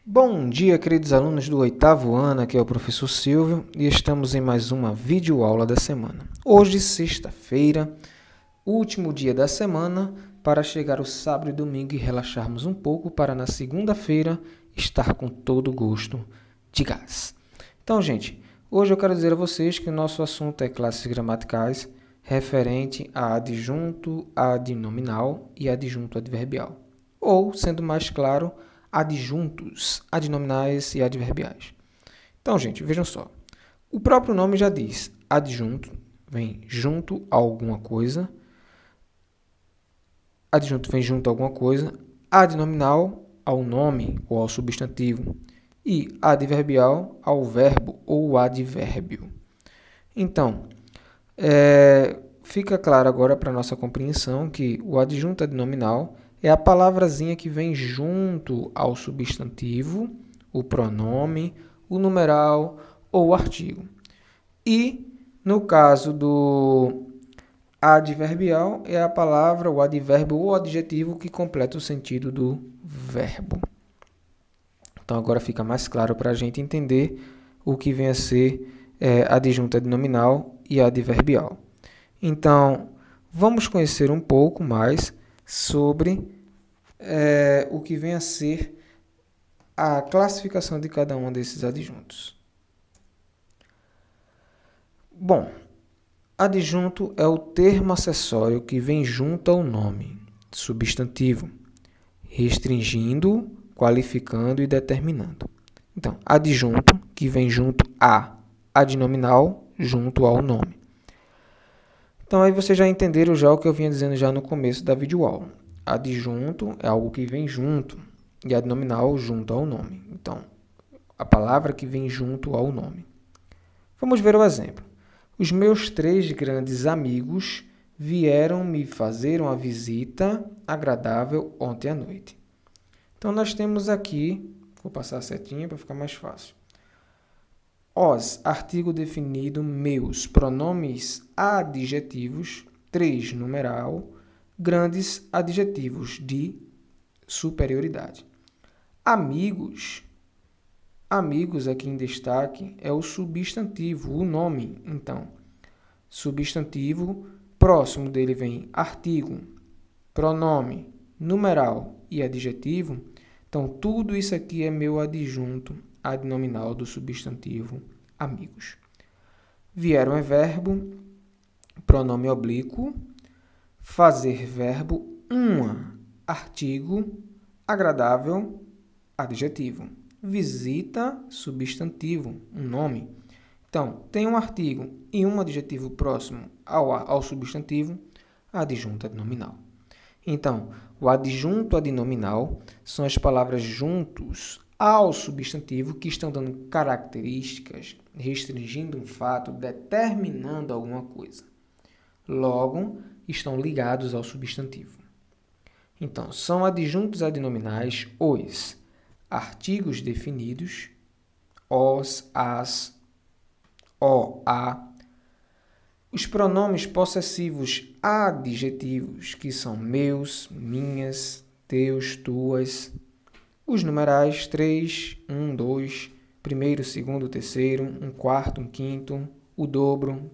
Bom dia, queridos alunos do oitavo ano, aqui é o professor Silvio e estamos em mais uma videoaula da semana. Hoje, sexta-feira, último dia da semana, para chegar o sábado e domingo e relaxarmos um pouco para na segunda-feira estar com todo o gosto de gás. Então, gente, hoje eu quero dizer a vocês que o nosso assunto é classes gramaticais referente a adjunto adnominal e adjunto adverbial. Ou, sendo mais claro, adjuntos adnominais e adverbiais. Então, gente, vejam só. O próprio nome já diz, adjunto vem junto a alguma coisa, adjunto vem junto a alguma coisa, adnominal ao nome ou ao substantivo e adverbial ao verbo ou advérbio. Então, fica claro agora para a nossa compreensão que o adjunto adnominal é a palavrazinha que vem junto ao substantivo, o pronome, o numeral ou o artigo. E, no caso do adverbial, é a palavra, o advérbio ou adjetivo que completa o sentido do verbo. Então, agora fica mais claro para a gente entender o que vem a ser adjunto adnominal e adverbial. Então, vamos conhecer um pouco mais sobre o que vem a ser a classificação de cada um desses adjuntos. Bom, adjunto é o termo acessório que vem junto ao nome, substantivo, restringindo, qualificando e determinando. Então, adjunto, que vem junto a adnominal, junto ao nome. Então, aí vocês já entenderam já o que eu vinha dizendo já no começo da videoaula. Adjunto é algo que vem junto e adnominal junto ao nome. Então, a palavra que vem junto ao nome. Vamos ver o exemplo. Os meus 3 grandes amigos vieram me fazer uma visita agradável ontem à noite. Então, nós temos aqui, vou passar a setinha para ficar mais fácil. Os, artigo definido, meus, pronomes adjetivos, 3, numeral, grandes adjetivos de superioridade. Amigos, amigos aqui em destaque é o substantivo, o nome. Então, substantivo, próximo dele vem artigo, pronome, numeral e adjetivo. Então, tudo isso aqui é meu adjunto adnominal do substantivo amigos. Vieram é verbo, pronome oblíquo, fazer verbo, uma, artigo, agradável, adjetivo. Visita, substantivo, um nome. Então, tem um artigo e um adjetivo próximo ao substantivo, adjunto adnominal. Então, o adjunto adnominal são as palavras juntos ao substantivo que estão dando características, restringindo um fato, determinando alguma coisa. Logo, estão ligados ao substantivo. Então, são adjuntos adnominais os artigos definidos, os, as, o, a, os pronomes possessivos adjetivos, que são meus, minhas, teus, tuas, os numerais 3, 1, 2, primeiro, segundo, terceiro, um quarto, um quinto, o dobro.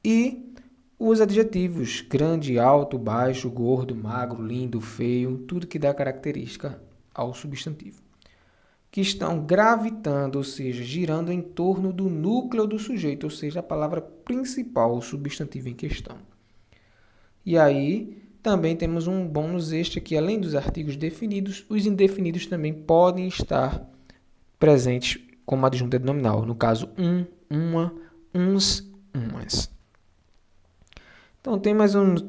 E os adjetivos grande, alto, baixo, gordo, magro, lindo, feio, tudo que dá característica ao substantivo. Que estão gravitando, ou seja, girando em torno do núcleo do sujeito, ou seja, a palavra principal, o substantivo em questão. E aí, também temos um bônus extra que, além dos artigos definidos, os indefinidos também podem estar presentes como adjunto adnominal. No caso, um, uma, uns, umas. Então,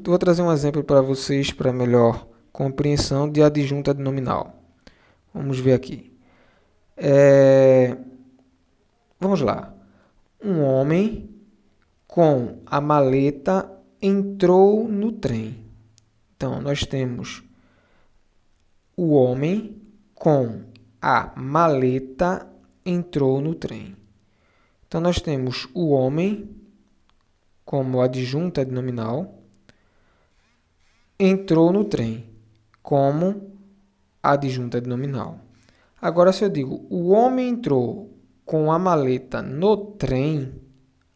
vou trazer um exemplo para vocês para melhor compreensão de adjunto adnominal. Vamos ver aqui. Vamos lá. Um homem com a maleta entrou no trem. Então, nós temos o homem com a maleta entrou no trem. Então, nós temos o homem como adjunto adnominal, entrou no trem como adjunto adnominal. Agora, se eu digo, o homem entrou com a maleta no trem,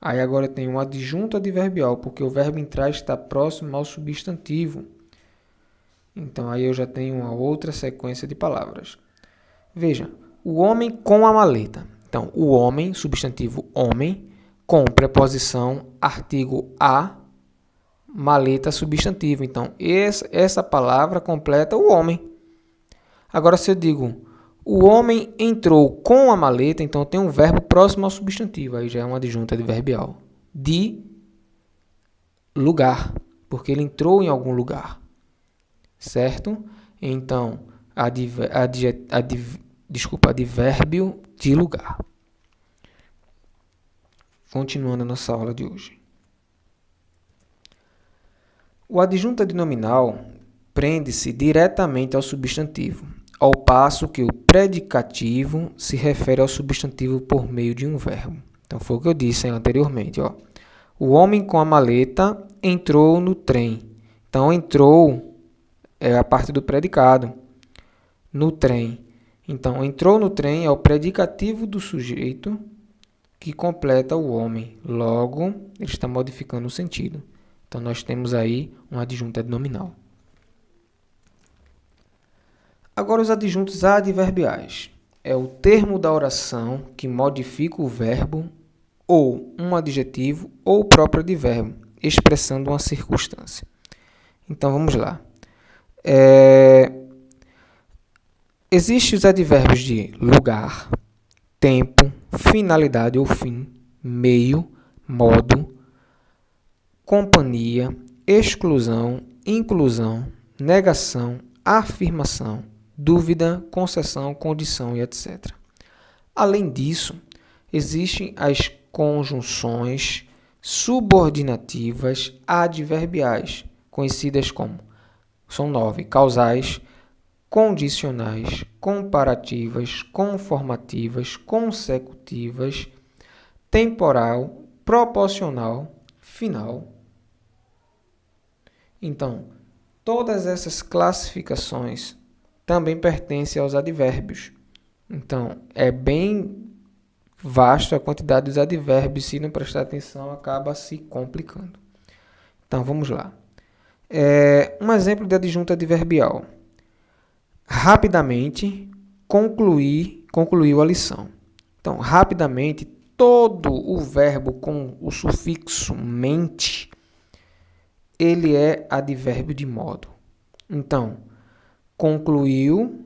aí agora eu tenho um adjunto adverbial, porque o verbo entrar está próximo ao substantivo. Então, aí eu já tenho uma outra sequência de palavras. Veja, o homem com a maleta. Então, o homem, substantivo homem, com preposição, artigo a, maleta, substantivo. Então, essa palavra completa o homem. Agora, se eu digo, o homem entrou com a maleta, então tem um verbo próximo ao substantivo. Aí já é uma adjunta adverbial. De lugar, porque ele entrou em algum lugar. Certo? Então, advérbio de lugar. Continuando a nossa aula de hoje. O adjunto adnominal prende-se diretamente ao substantivo, ao passo que o predicativo se refere ao substantivo por meio de um verbo. Então, foi o que eu disse anteriormente. Ó. O homem com a maleta entrou no trem. Então, entrou é a parte do predicado. No trem. Então, entrou no trem é o predicativo do sujeito que completa o homem. Logo, ele está modificando o sentido. Então, nós temos aí um adjunto adnominal. Agora, os adjuntos adverbiais. É o termo da oração que modifica o verbo ou um adjetivo ou o próprio advérbio, expressando uma circunstância. Então, vamos lá. Existem os advérbios de lugar, tempo, finalidade ou fim, meio, modo, companhia, exclusão, inclusão, negação, afirmação, dúvida, concessão, condição e etc. Além disso, existem as conjunções subordinativas adverbiais, conhecidas como, são 9, causais, condicionais, comparativas, conformativas, consecutivas, temporal, proporcional, final. Então, todas essas classificações também pertencem aos advérbios. Então, é bem vasto a quantidade dos advérbios, se não prestar atenção, acaba se complicando. Então, vamos lá. Um exemplo de adjunto adverbial. Rapidamente, concluiu a lição. Então, rapidamente, todo o verbo com o sufixo mente, ele é advérbio de modo. Então, concluiu,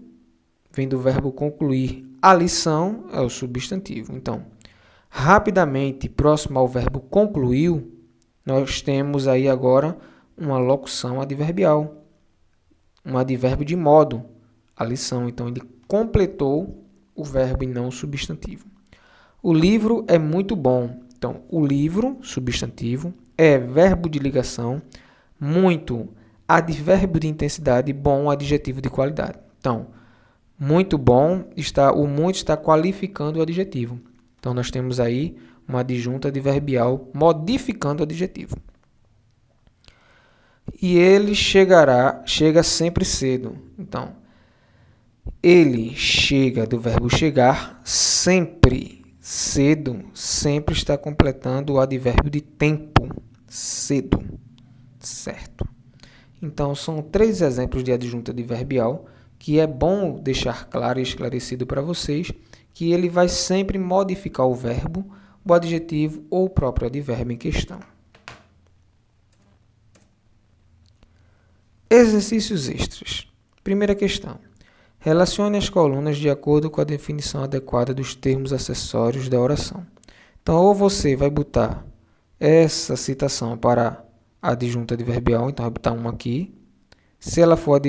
vem do verbo concluir. A lição é o substantivo. Então, rapidamente, próximo ao verbo concluiu, nós temos aí agora uma locução adverbial, um advérbio de modo, a lição. Então, ele completou o verbo e não o substantivo. O livro é muito bom. Então, o livro, substantivo, é verbo de ligação, muito, advérbio de intensidade, bom, adjetivo de qualidade. Então, muito bom, o muito está qualificando o adjetivo. Então, nós temos aí uma adjunta adverbial modificando o adjetivo. E ele chega sempre cedo. Então, ele chega do verbo chegar sempre cedo, sempre está completando o advérbio de tempo, cedo, certo? Então, são 3 exemplos de adjunto adverbial que é bom deixar claro e esclarecido para vocês que ele vai sempre modificar o verbo, o adjetivo ou o próprio advérbio em questão. Exercícios extras. Primeira questão. Relacione as colunas de acordo com a definição adequada dos termos acessórios da oração. Então, ou você vai botar essa citação para a adjunta adverbial, então vai botar uma aqui. Se ela for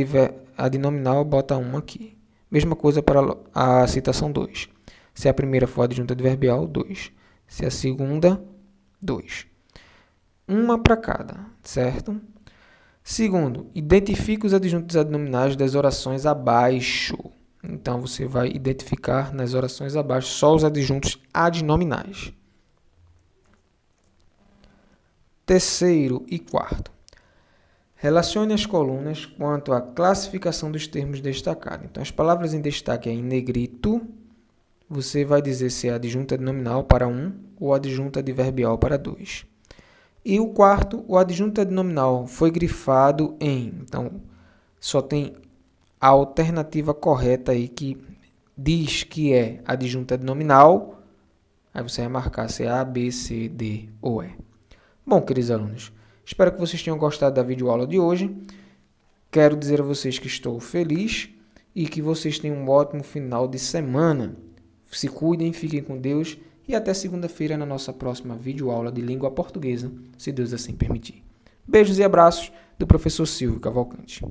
adnominal, bota uma aqui. Mesma coisa para a citação 2. Se a primeira for adjunta adverbial, 2. Se a segunda, 2. Uma para cada, certo? Segundo, identifique os adjuntos adnominais das orações abaixo. Então, você vai identificar nas orações abaixo só os adjuntos adnominais. Terceiro e quarto. Relacione as colunas quanto à classificação dos termos destacados. Então, as palavras em destaque em negrito, você vai dizer se é adjunta de nominal para 1 ou adjunta adverbial para 2. E o quarto, o adjunta de nominal foi grifado em. Então, só tem a alternativa correta aí que diz que é adjunta de nominal. Aí você vai marcar se é A, B, C, D ou E. Bom, queridos alunos, espero que vocês tenham gostado da videoaula de hoje. Quero dizer a vocês que estou feliz e que vocês tenham um ótimo final de semana. Se cuidem, fiquem com Deus e até segunda-feira na nossa próxima videoaula de língua portuguesa, se Deus assim permitir. Beijos e abraços do professor Silvio Cavalcante.